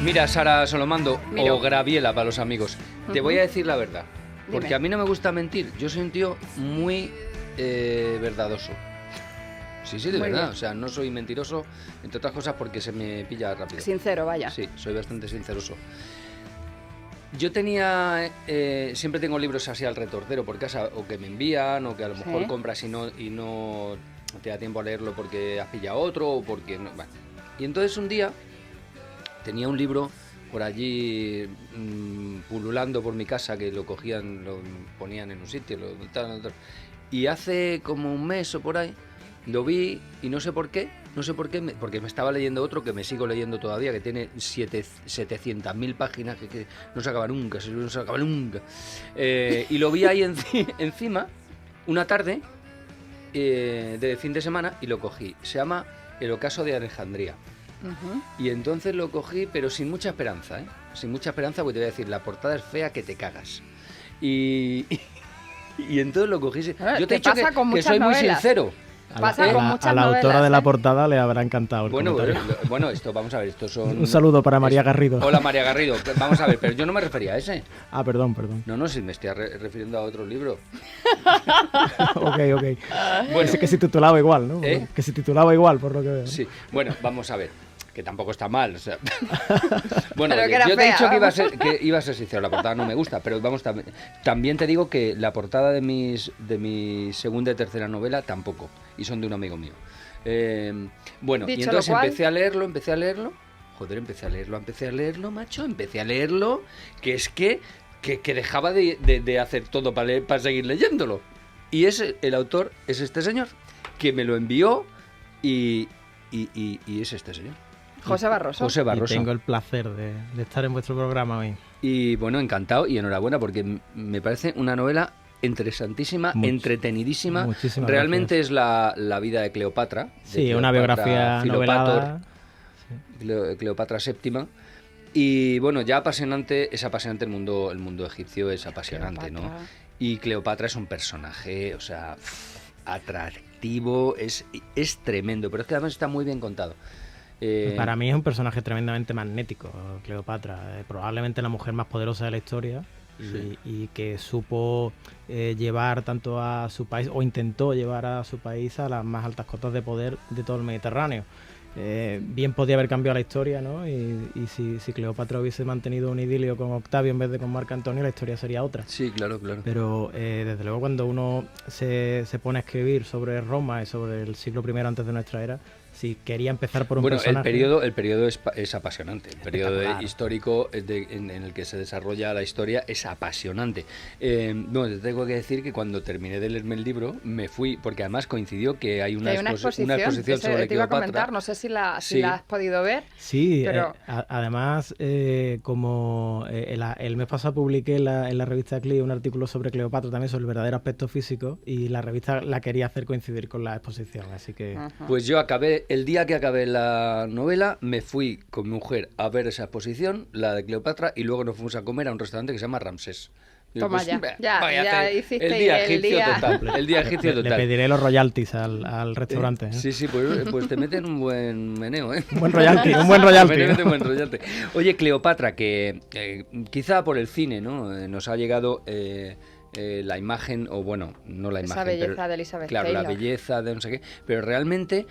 Mira, Sara Solomando, Miro. o Graviela para los amigos, te voy a decir la verdad, porque Dime. a mí no me gusta mentir. Yo soy un tío muy verdadoso. Sí, de Muy verdad. bien. O sea, no soy mentiroso, entre otras cosas porque se me pilla rápido. Sincero, vaya. Sí, soy bastante sinceroso. Yo tenía, siempre tengo libros así al retorcero por casa, o que me envían, o que a lo mejor Sí. compras y no te da tiempo a leerlo porque has pillado otro, o porque no. Bueno. Y entonces un día tenía un libro por allí pululando por mi casa, que lo cogían, lo ponían en un sitio, y hace como un mes o por ahí lo vi y no sé por qué, porque me estaba leyendo otro que me sigo leyendo todavía, que tiene 700.000 páginas, que no se acaba nunca, no se acaba nunca. Y lo vi ahí encima, una tarde de fin de semana, y lo cogí. Se llama El ocaso de Alejandría. Ujú. Y entonces lo cogí, pero sin mucha esperanza, ¿eh? Sin mucha esperanza, porque te voy a decir, la portada es fea que te cagas. Y entonces lo cogí. Bueno, Yo te he te dicho pasa con que muchas soy muy novelas. sincero. Pasa con muchas a la autora novelas, de la ¿eh? portada le habrá encantado el Bueno, comentario. esto, vamos a ver, estos son... Un saludo para María Garrido. Hola, María Garrido. Vamos a ver, pero yo no me refería a ese. Ah, perdón. No, sí, me estoy refiriendo a otro libro. Ok. Bueno, Ese que se titulaba igual, ¿no? ¿Eh? Que se titulaba igual, por lo que veo. ¿no? sí. Bueno, vamos a ver. Que tampoco está mal, o sea. Bueno, Pero oye, que era yo te he fea, dicho vamos. que iba a ser sincero, la portada no me gusta, pero vamos, también te digo que la portada de mi segunda y tercera novela tampoco, y son de un amigo mío. Bueno, y Dicho entonces lo cual- empecé a leerlo, joder, empecé a leerlo, macho, que es que dejaba de hacer todo para seguir leyéndolo. Y el autor es este señor, que me lo envió y es este señor. José Barroso. José Barroso. Y tengo el placer de estar en vuestro programa hoy. Y bueno, encantado y enhorabuena porque me parece una novela interesantísima, entretenidísima. Muchísimas Realmente es la vida de Cleopatra. de Sí, una Cleopatra biografía Filopator, novelada. Cleopatra VII. Y bueno, ya apasionante, es apasionante el mundo egipcio, es apasionante, ¿no? Cleopatra. Y Cleopatra es un personaje, o sea, atractivo, es tremendo, pero es que además está muy bien contado. Para mí es un personaje tremendamente magnético, Cleopatra. Probablemente la mujer más poderosa de la historia. Sí. Y que supo llevar tanto a su país, o intentó llevar a su país a las más altas cotas de poder de todo el Mediterráneo. Bien podía haber cambiado la historia, ¿no? Y si Cleopatra hubiese mantenido un idilio con Octavio en vez de con Marco Antonio, la historia sería otra. Sí, claro. Pero desde luego cuando uno se pone a escribir sobre Roma y sobre el siglo I antes de nuestra era, si quería empezar por un personaje... el periodo es apasionante. El periodo histórico en el que se desarrolla la historia es apasionante. No, te tengo que decir que cuando terminé de leerme el libro, me fui, porque además coincidió que hay una exposición sobre te iba a Cleopatra. comentar, no sé si la Sí. has podido ver. Sí, pero... además, como el mes pasado publiqué en la revista CLI un artículo sobre Cleopatra, también sobre el verdadero aspecto físico, y la revista la quería hacer coincidir con la exposición, así que... Ajá. Pues yo el día que acabé la novela, me fui con mi mujer a ver esa exposición, la de Cleopatra, y luego nos fuimos a comer a un restaurante que se llama Ramsés. Digo, Toma, pues, ya vaya a hacer hiciste el día el egipcio día. total. El día egipcio Le total. pediré los royalties al restaurante. ¿eh? Sí, pues te meten un buen meneo, ¿eh? Un buen royalty, un buen royalty. Te meten ¿no? un buen royalty. Oye, Cleopatra, que quizá por el cine, ¿no? Nos ha llegado la imagen, o bueno, no la Esa imagen, belleza pero, de Elizabeth claro, la Taylor. belleza de no sé qué, pero realmente...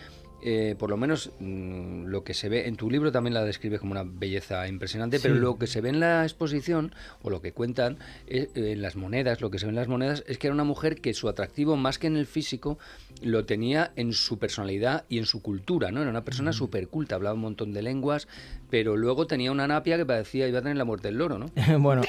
por lo menos lo que se ve en tu libro también la describes como una belleza impresionante, pero Sí. lo que se ve en la exposición o lo que cuentan en las monedas, lo que se ve en las monedas es que era una mujer que su atractivo más que en el físico lo tenía en su personalidad y en su cultura, ¿no? Era una persona súper culta, hablaba un montón de lenguas, pero luego tenía una napia que parecía iba a tener la muerte del loro, ¿no? Bueno,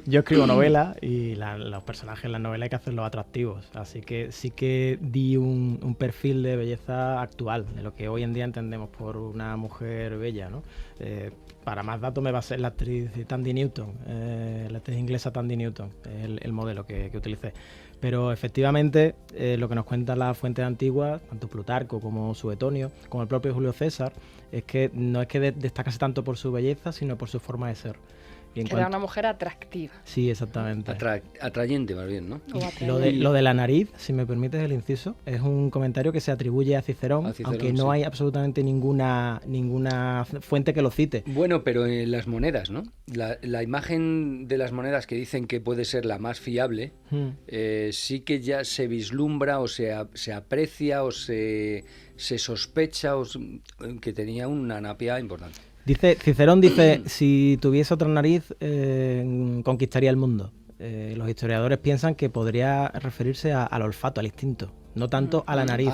yo escribo novelas y los personajes en las novelas hay que hacerlos atractivos, así que sí que di un perfil de belleza actual, de lo que hoy en día entendemos por una mujer bella, ¿no? Para más datos me va a ser la actriz Tandy Newton, la actriz inglesa Tandy Newton, el modelo que utilicé. Pero efectivamente lo que nos cuentan las fuentes antiguas, tanto Plutarco como Suetonio, como el propio Julio César, es que no es que destacase tanto por su belleza, sino por su forma de ser. Y en Era cuanto- una mujer atractiva. Sí, exactamente. Atrayente más bien, ¿no? O Lo de la nariz, si me permites el inciso, es un comentario que se atribuye a Cicerón, A Cicerón, aunque no sí. hay absolutamente ninguna fuente que lo cite. Bueno, pero en las monedas, ¿no? La imagen de las monedas que dicen que puede ser la más fiable, sí que ya se vislumbra o se aprecia o se sospecha que tenía una napia importante. Cicerón dice, si tuviese otra nariz, conquistaría el mundo. Los historiadores piensan que podría referirse al olfato, al instinto, no tanto a la nariz.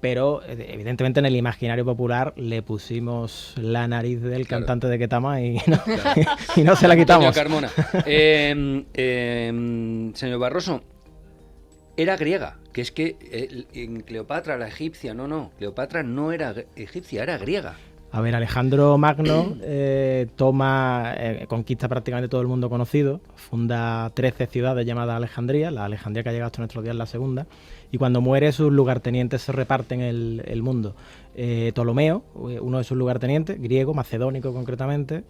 Pero evidentemente en el imaginario popular le pusimos la nariz del cantante de Ketama y no se la quitamos. Antonio Carmona. Señor Barroso, era griega, que es que en Cleopatra, la egipcia, no, Cleopatra no era egipcia, era griega. A ver, Alejandro Magno conquista prácticamente todo el mundo conocido, funda 13 ciudades llamadas Alejandría, la Alejandría que ha llegado hasta nuestros días es la segunda, y cuando muere sus lugartenientes se reparten el mundo. Ptolomeo, uno de sus lugartenientes, griego, macedónico concretamente,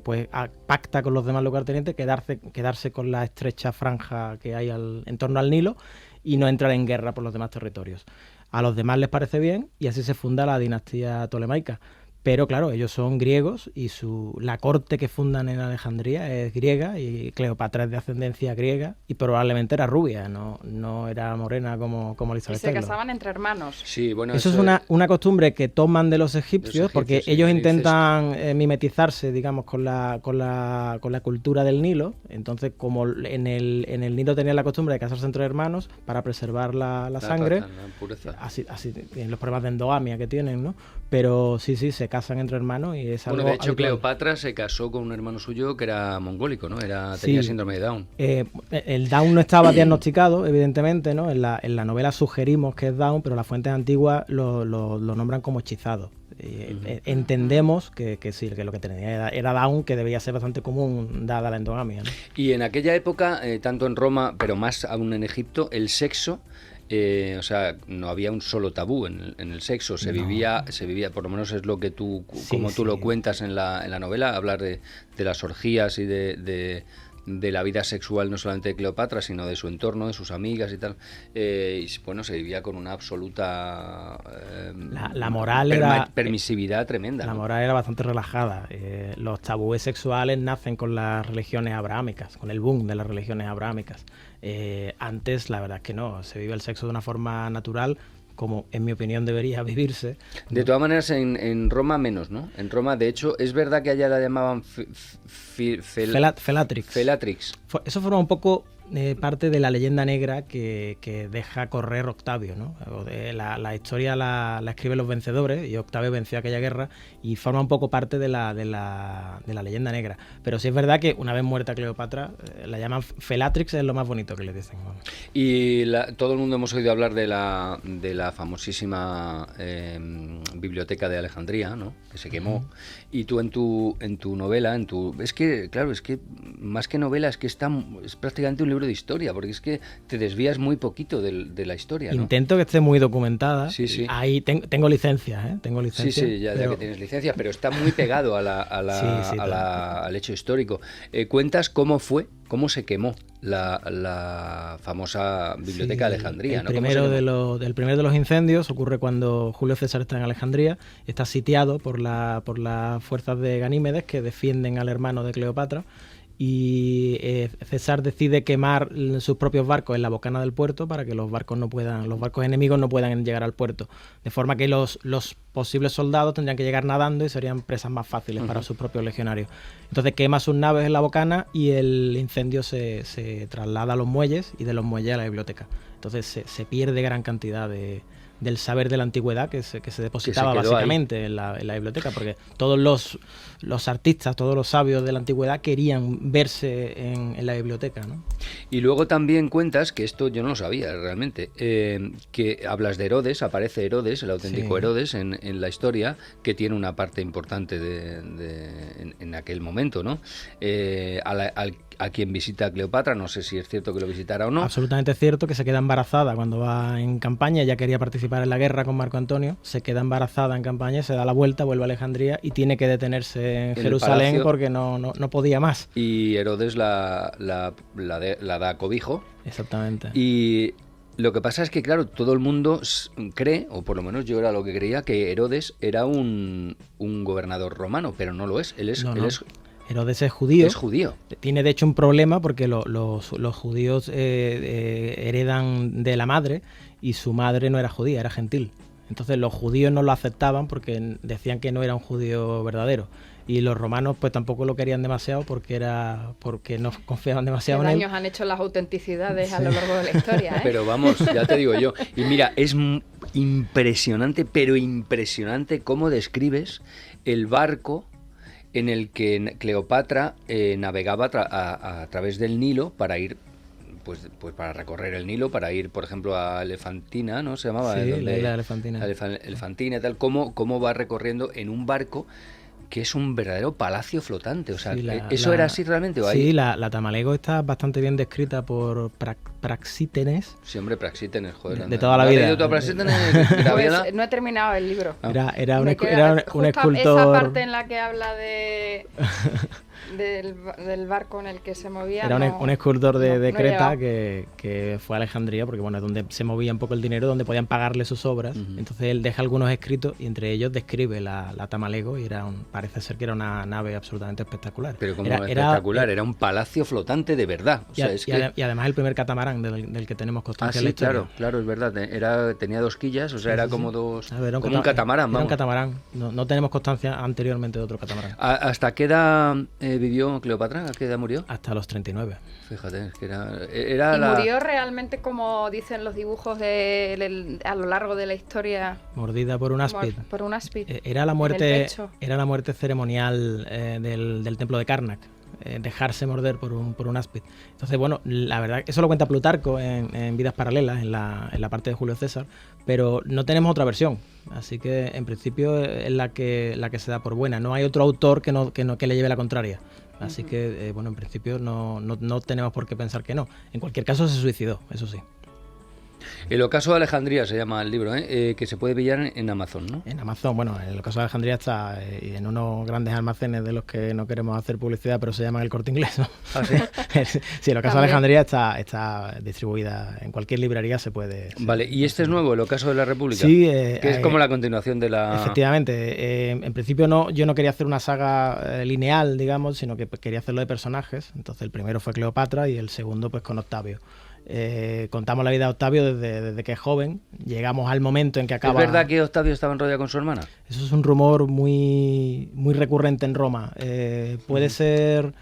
pues pacta con los demás lugartenientes quedarse con la estrecha franja que hay en torno al Nilo y no entrar en guerra por los demás territorios. A los demás les parece bien y así se funda la dinastía ptolemaica. Pero claro, ellos son griegos y la corte que fundan en Alejandría es griega y Cleopatra es de ascendencia griega y probablemente era rubia, no era morena como Y Elizabeth se Taylor. casaban entre hermanos. Sí, bueno, Eso es una costumbre que toman de los egipcios porque ellos intentan mimetizarse, digamos, con la cultura del Nilo. Entonces, como en el Nilo tenían la costumbre de casarse entre hermanos para preservar la sangre, la pureza. así tienen los problemas de endogamia que tienen, ¿no? Pero sí, se casan entre hermanos y es algo Bueno, de hecho, habitual. Cleopatra se casó con un hermano suyo que era mongólico, ¿no? Tenía síndrome de Down. El Down no estaba diagnosticado, evidentemente, ¿no? En la novela sugerimos que es Down, pero las fuentes antiguas lo nombran como hechizado. Entendemos que sí, que lo que tenía era Down, que debía ser bastante común dada la endogamia, ¿no? Y en aquella época, tanto en Roma, pero más aún en Egipto, el sexo... o sea, no había un solo tabú en el sexo, se vivía, por lo menos es lo que tú, como tú lo cuentas en la novela, hablar de las orgías y de la vida sexual no solamente de Cleopatra, sino de su entorno, de sus amigas y tal. Y bueno, se vivía con una absoluta la moral era permisividad tremenda. La ¿no? moral era bastante relajada. Los tabúes sexuales nacen con las religiones abrahámicas, con el boom de las religiones abrahámicas. Antes, la verdad es que no, se vive el sexo de una forma natural, como en mi opinión debería vivirse. De todas maneras, en Roma menos, ¿no? En Roma, de hecho, es verdad que allá la llamaban Felatrix. Eso forma un poco parte de la leyenda negra que deja correr Octavio, ¿no? La historia la escriben los vencedores y Octavio venció aquella guerra y forma un poco parte de la leyenda negra. Pero sí es verdad que una vez muerta Cleopatra, la llaman Felatrix, es lo más bonito que le dicen. Y todo el mundo hemos oído hablar de la famosísima biblioteca de Alejandría, ¿no? Que se quemó. Y tú en tu novela, es que, claro, es que más que novela, es que es prácticamente un libro de historia, porque es que te desvías muy poquito de la historia, ¿no? Intento que esté muy documentada. Sí. Ahí tengo licencia, ¿eh? Tengo licencia. Sí, ya que tienes licencia, pero está muy pegado al hecho histórico. Cuentas cómo se quemó la famosa biblioteca de Alejandría, el ¿no? primero de los incendios ocurre cuando Julio César está en Alejandría, está sitiado por las fuerzas de Ganímedes que defienden al hermano de Cleopatra. Y César decide quemar sus propios barcos en la bocana del puerto para que los barcos enemigos no puedan llegar al puerto, de forma que los posibles soldados tendrían que llegar nadando y serían presas más fáciles para sus propios legionarios. Entonces quema sus naves en la bocana y el incendio se traslada a los muelles y de los muelles a la biblioteca. Entonces se pierde gran cantidad del saber de la antigüedad que se depositaba básicamente en la biblioteca, porque todos los artistas, todos los sabios de la antigüedad querían verse en la biblioteca, ¿no? Y luego también cuentas, que esto yo no lo sabía realmente, que hablas de Herodes, aparece Herodes, el auténtico Herodes en la historia, que tiene una parte importante en aquel momento, ¿no? A quien visita a Cleopatra, no sé si es cierto que lo visitará o no. Absolutamente cierto, que se queda embarazada cuando va en campaña. Ella quería participar en la guerra con Marco Antonio, se queda embarazada en campaña, se da la vuelta, vuelve a Alejandría y tiene que detenerse en Jerusalén porque no podía más. Y Herodes la da cobijo. Exactamente. Y lo que pasa es que, claro, todo el mundo cree, o por lo menos yo era lo que creía, que Herodes era un gobernador romano, pero no lo es. Él es Herodes es judío. Es judío. Tiene de hecho un problema porque los judíos heredan de la madre y su madre no era judía, era gentil. Entonces los judíos no lo aceptaban porque decían que no era un judío verdadero. Y los romanos pues tampoco lo querían demasiado porque no confiaban demasiado en él. ¿Qué daños han hecho las autenticidades a lo largo de la historia, ¿eh? Pero vamos, ya te digo yo. Y mira, es impresionante, pero impresionante cómo describes el barco en el que Cleopatra navegaba a través del Nilo para ir, pues para recorrer el Nilo, para ir, por ejemplo, a Elefantina, ¿no? Se llamaba. Sí, la Elefantina. Elefantina y tal. Cómo va recorriendo en un barco que es un verdadero palacio flotante. O sea, sí, ¿eso era así realmente? ¿O sí, la Tamalago está bastante bien descrita por Praxítenes. Sí, hombre, Praxítenes, joder. De toda la vida. ¿Has leído tú a Praxítenes? Pues no he terminado el libro. Era un escultor. Esa parte en la que habla del barco en el que se movía. Era un escultor de Creta que fue a Alejandría, porque bueno, es donde se movía un poco el dinero, donde podían pagarle sus obras. Entonces él deja algunos escritos y entre ellos describe la Tamalago y parece ser que era una nave absolutamente espectacular. Pero como espectacular, era un palacio flotante de verdad. O sea, y además el primer catamarán del que tenemos constancia en la historia. Claro, es verdad. Tenía dos quillas, o sea, era como como un catamarán. Era un catamarán. No tenemos constancia anteriormente de otro catamarán. ¿Hasta qué edad vivió Cleopatra? ¿A qué edad murió? Hasta los 39. Fíjate, es que murió realmente como dicen los dibujos a lo largo de la historia. Mordida por un áspid. Por un áspid. Era la muerte ceremonial del templo de Karnak. Dejarse morder por un áspid. Entonces, bueno, la verdad, eso lo cuenta Plutarco en Vidas Paralelas, en la parte de Julio César, pero no tenemos otra versión. Así que, en principio, es la que se da por buena. No hay otro autor que le lleve la contraria. Así que, bueno, en principio no tenemos por qué pensar que no. En cualquier caso, se suicidó, eso sí. El ocaso de Alejandría se llama el libro, que se puede pillar en Amazon, ¿no? En Amazon, bueno, el ocaso de Alejandría está en unos grandes almacenes de los que no queremos hacer publicidad, pero se llaman El Corte Inglés, ¿no? ¿Ah, sí? Sí, el ocaso de Alejandría está distribuida en cualquier librería, se puede. Vale, ¿y este es nuevo, el ocaso de la República? Sí. Que es como la continuación de la... Efectivamente. En principio yo no quería hacer una saga lineal, digamos, sino que quería hacerlo de personajes. Entonces el primero fue Cleopatra y el segundo pues con Octavio. Contamos la vida de Octavio desde que es joven. Llegamos al momento en que acaba... ¿Es verdad que Octavio estaba enrollado con su hermana? Eso es un rumor muy, muy recurrente en Roma. Puede ser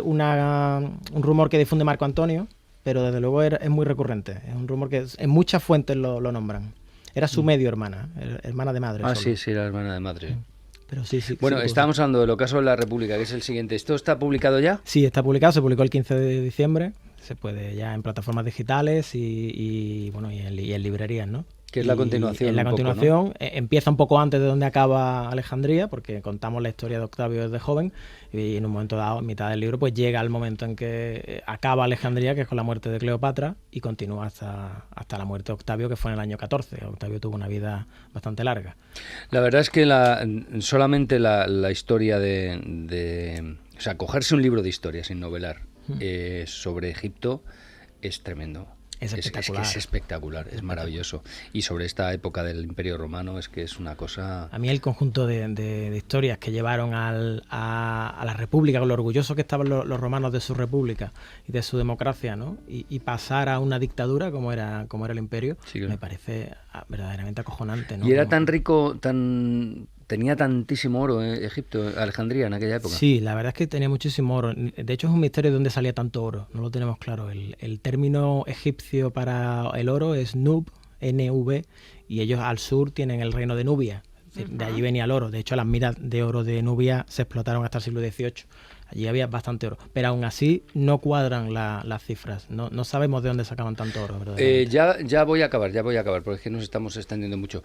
un rumor que difunde Marco Antonio, pero desde luego es muy recurrente. Es un rumor que en muchas fuentes lo nombran. Era su medio hermana, hermana de madre. Sí, la hermana de madre. Pero sí. Bueno, estábamos hablando del ocaso de la República, que es el siguiente. ¿Esto está publicado ya? Sí, está publicado. Se publicó el 15 de diciembre. Se puede ya en plataformas digitales y en librerías, ¿no? Que es la continuación. En la continuación, empieza un poco antes de donde acaba Alejandría, porque contamos la historia de Octavio desde joven, y en un momento dado, en mitad del libro, pues llega el momento en que acaba Alejandría, que es con la muerte de Cleopatra, y continúa hasta la muerte de Octavio, que fue en el año 14. Octavio tuvo una vida bastante larga. La verdad es que solamente la historia o sea, cogerse un libro de historia sin novelar sobre Egipto es tremendo. Es espectacular. Es espectacular, es maravilloso. Y sobre esta época del Imperio Romano es que es una cosa... A mí el conjunto de historias que llevaron a la República, con lo orgullosos que estaban los romanos de su República y de su democracia, ¿no? Y pasar a una dictadura como era el Imperio, sí, claro. Me parece verdaderamente acojonante, ¿no? Y era tan rico, tenía tantísimo oro Egipto, Alejandría en aquella época. Sí, la verdad es que tenía muchísimo oro. De hecho es un misterio de dónde salía tanto oro, no lo tenemos claro. El término egipcio para el oro es Nub, NV, y ellos al sur tienen el reino de Nubia. De allí venía el oro. De hecho las minas de oro de Nubia se explotaron hasta el siglo XVIII. Allí había bastante oro, pero aún así no cuadran las cifras. No sabemos de dónde sacaban tanto oro, ¿verdad? Ya voy a acabar, porque es que nos estamos extendiendo mucho.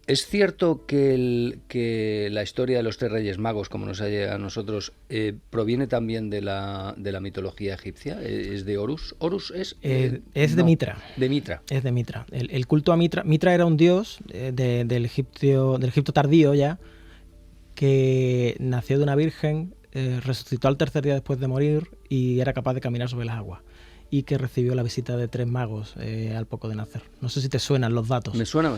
¿Es cierto que la historia de los 3 Reyes Magos, como nos ha llegado a nosotros, proviene también de la mitología egipcia? ¿Es de Horus? ¿Horus es? Es de Mitra. De Mitra. Es de Mitra. El culto a Mitra. Mitra era un dios del Egipto tardío ya, que nació de una virgen, resucitó al tercer día después de morir y era capaz de caminar sobre las aguas. Y que recibió la visita de 3 magos al poco de nacer. No sé si te suenan los datos. Me suena.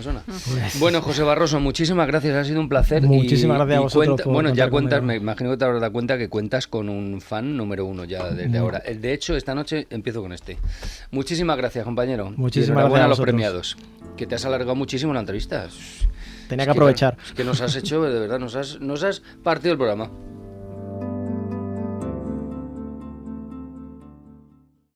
Bueno, José Barroso, muchísimas gracias, ha sido un placer. Muchísimas gracias a vosotros. Bueno, ya cuentas, me imagino que te habrás dado cuenta que cuentas con un fan número 1 ya desde ahora. De hecho, esta noche empiezo con este. Muchísimas gracias, compañero. Muchísimas gracias a los premiados. Que te has alargado muchísimo la entrevista. Tenía que aprovechar. Es que nos has hecho, de verdad, nos has partido el programa.